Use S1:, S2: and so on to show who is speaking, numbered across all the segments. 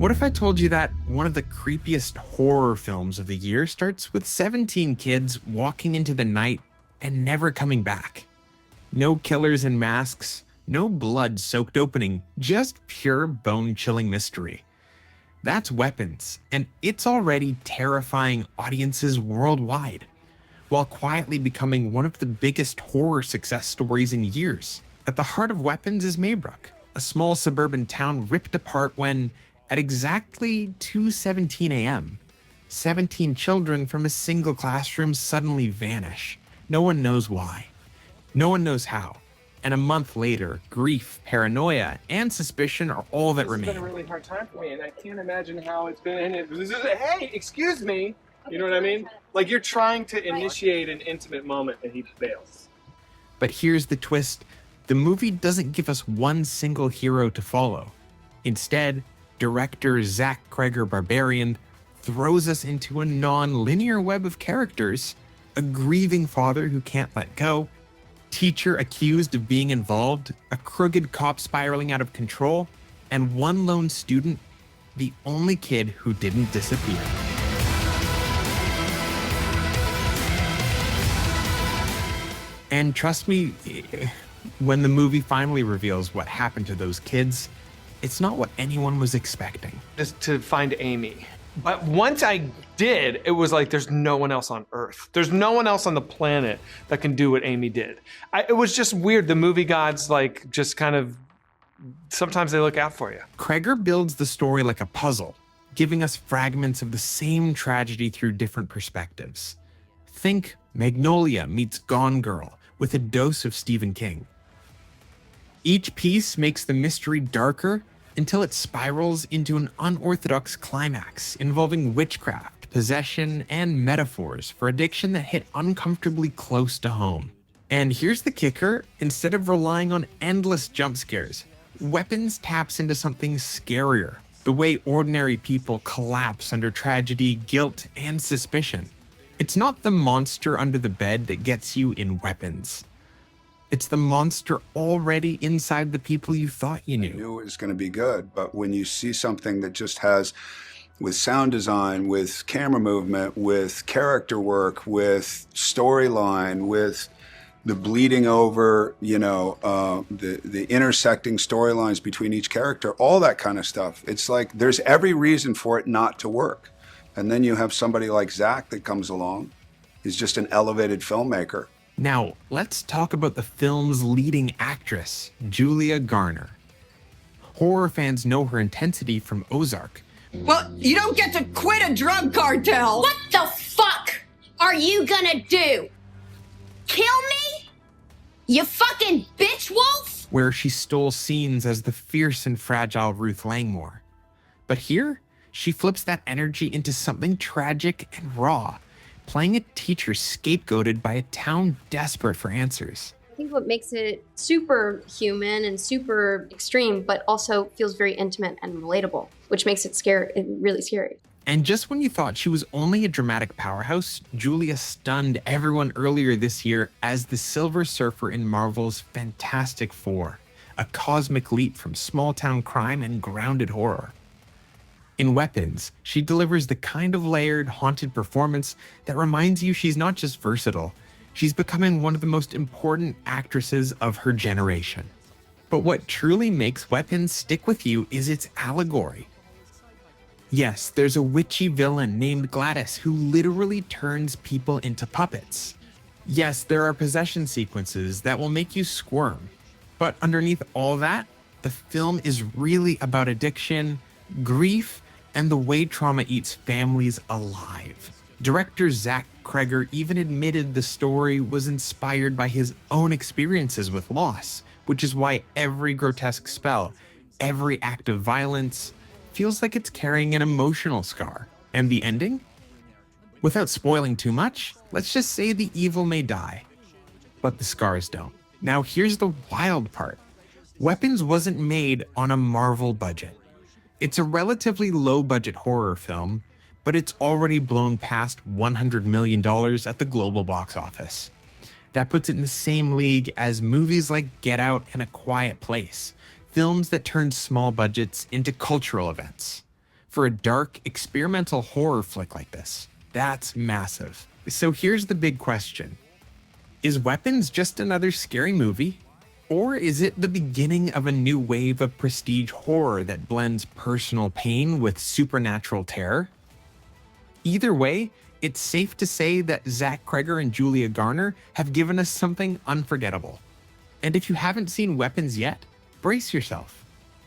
S1: What if I told you that one of the creepiest horror films of the year starts with 17 kids walking into the night and never coming back? No killers in masks, no blood-soaked opening, just pure bone-chilling mystery. That's Weapons, and it's already terrifying audiences worldwide, while quietly becoming one of the biggest horror success stories in years. At the heart of Weapons is Maybrook, a small suburban town ripped apart when, at exactly 2:17 a.m., 17 children from a single classroom suddenly vanish. No one knows why. No one knows how. And a month later, grief, paranoia, and suspicion are all that remain.
S2: It's been a really hard time for me, and I can't imagine how it's been. Hey, excuse me. You know what I mean? Like, you're trying to initiate an intimate moment, and he fails.
S1: But here's the twist. The movie doesn't give us one single hero to follow. Instead, director Zach Cregger, Barbarian, throws us into a non-linear web of characters: a grieving father who can't let go, teacher accused of being involved, a crooked cop spiraling out of control, and one lone student, the only kid who didn't disappear. And trust me, when the movie finally reveals what happened to those kids, it's not what anyone was expecting.
S2: Just to find Amy. But once I did, it was like there's no one else on Earth. There's no one else on the planet that can do what Amy did. It was just weird. The movie gods, like, just kind of, sometimes they look out for you.
S1: Cregger builds the story like a puzzle, giving us fragments of the same tragedy through different perspectives. Think Magnolia meets Gone Girl with a dose of Stephen King. Each piece makes the mystery darker until it spirals into an unorthodox climax involving witchcraft, possession, and metaphors for addiction that hit uncomfortably close to home. And here's the kicker: instead of relying on endless jump scares, Weapons taps into something scarier: the way ordinary people collapse under tragedy, guilt, and suspicion. It's not the monster under the bed that gets you in Weapons. It's the monster already inside the people you thought you knew.
S3: I knew it was going to be good, but when you see something that just has, with sound design, with camera movement, with character work, with storyline, with the bleeding over, the intersecting storylines between each character, all that kind of stuff, it's like there's every reason for it not to work. And then you have somebody like Zach that comes along. He's just an elevated filmmaker.
S1: Now, let's talk about the film's leading actress, Julia Garner. Horror fans know her intensity from Ozark.
S4: Well, you don't get to quit a drug cartel.
S5: What the fuck are you gonna do? Kill me? You fucking bitch wolf?
S1: Where she stole scenes as the fierce and fragile Ruth Langmore. But here, she flips that energy into something tragic and raw, playing a teacher scapegoated by a town desperate for answers.
S6: I think what makes it super human and super extreme, but also feels very intimate and relatable, which makes it really scary.
S1: And just when you thought she was only a dramatic powerhouse, Julia stunned everyone earlier this year as the Silver Surfer in Marvel's Fantastic Four, a cosmic leap from small-town crime and grounded horror. In Weapons, she delivers the kind of layered, haunted performance that reminds you she's not just versatile, she's becoming one of the most important actresses of her generation. But what truly makes Weapons stick with you is its allegory. Yes, there's a witchy villain named Glattis who literally turns people into puppets. Yes, there are possession sequences that will make you squirm. But underneath all that, the film is really about addiction, grief, and the way trauma eats families alive. Director Zach Cregger even admitted the story was inspired by his own experiences with loss, which is why every grotesque spell, every act of violence, feels like it's carrying an emotional scar. And the ending? Without spoiling too much, let's just say the evil may die, but the scars don't. Now here's the wild part. Weapons wasn't made on a Marvel budget. It's a relatively low-budget horror film, but it's already blown past $100 million at the global box office. That puts it in the same league as movies like Get Out and A Quiet Place, films that turn small budgets into cultural events. for a dark, experimental horror flick like this. That's massive. So here's the big question. Is Weapons just another scary movie? Or is it the beginning of a new wave of prestige horror that blends personal pain with supernatural terror? Either way, it's safe to say that Zach Cregger and Julia Garner have given us something unforgettable. And if you haven't seen Weapons yet, brace yourself.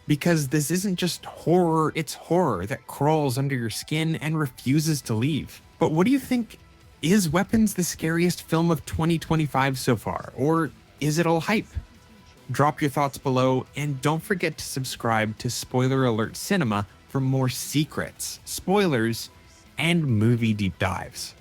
S1: Because this isn't just horror, it's horror that crawls under your skin and refuses to leave. But what do you think? Is Weapons the scariest film of 2025 so far? Or is it all hype? Drop your thoughts below, and don't forget to subscribe to Spoiler Alert Cinema for more secrets, spoilers, and movie deep dives.